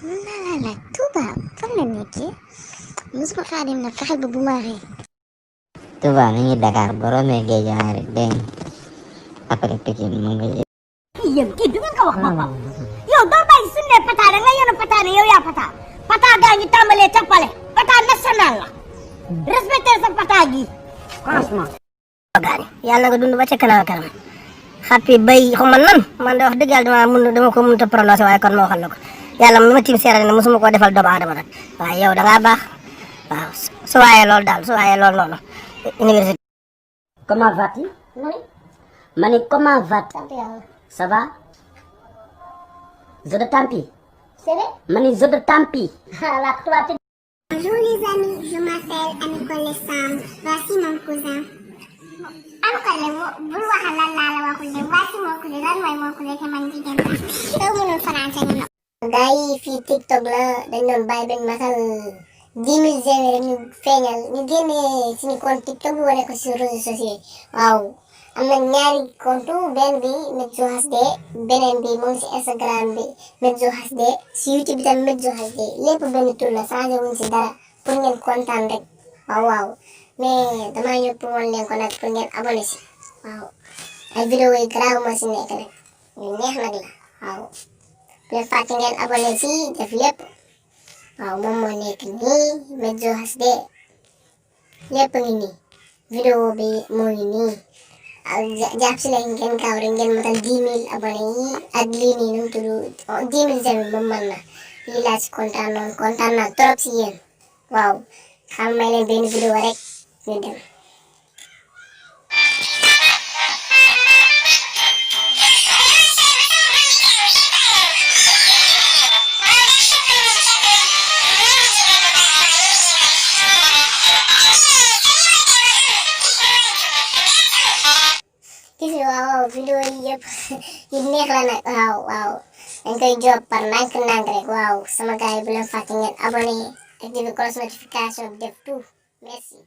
la Touba fan la nekkee musuma faa dem nag fexeel ba bu ma ree. Touba mi ngi Dakar boo rombee Guédiawaye rek dégg nga après Pikine mu ngi. yéen kii du ngeen ko wax boppam yow doo bàyyi suñu nee pata da nga yónn pata ne yow yaa pata pata gaa ngi tàmbalee ca pale pata national la respecté sa pata gi franchement. gaani yàlla nga dund ba ca kanam kanam xappi bay xuma nan man de wax dëgg yàlla dama ko mënut a prononcé waaye kon ma waxal la ko yàlla mi ma tiim seere ne mosuma koo defal doomu aadama nag waaye yow da ngaa baax waaw su waayee loolu daal su waayee loolu noonu université. comment vas-tu? Mani comment vas-tu? Ça va? Je de tampi. C'est vrai? Mani je de tampi. Bonjour les amis, je m'appelle Ami Collé Samb. Voici mon cousin. Ami Collé bul waxal lan laa la waxul de voici mon cousin lan mooy mon cousin te man jigéen la. soo mënul français ñu. gars yi fii TikTok la dañ doon bàyyi bañ matal 10 000 j'aime rek ñu feeñal ñu génnee suñu compte TikTok bi wane ko sur réseaux sociaux waaw. am na ñaari compte benn bi Mejzo HD beneen bi moom si Instagram bi Mejzo HD si YouTube bi tamit Mejzo HD lépp benn tur la changé wuñ si dara pour ngeen kontaan rek waaw mais damaa ñëw pour wan leen ko nag pour ngeen abonné si waaw ay vidéo yi garaaw moo si nekk nag yu neex nag la waaw bu leen fàtte ngeen abonné si def lépp waaw moom moo nekk nii Mejzo HD lépp ngi nii vidéo bi moo ngi nii jàpp si leen ngeen gaaw rek ngeen matal 10 000 abonné yi ak lii nii nu mu tudd 10 000 j'aime moom man na lii laa si kontaan naa trop si yéen waaw xam may leen benn vidéo rek ñu dem. gis nga waaw vidéo yi yëpp yu neex la nag waaw dañ koy job par ndànk-ndànk rek waaw sama gars yi bu leen fàtte ngeen abonné activer cloche notification def tout merci.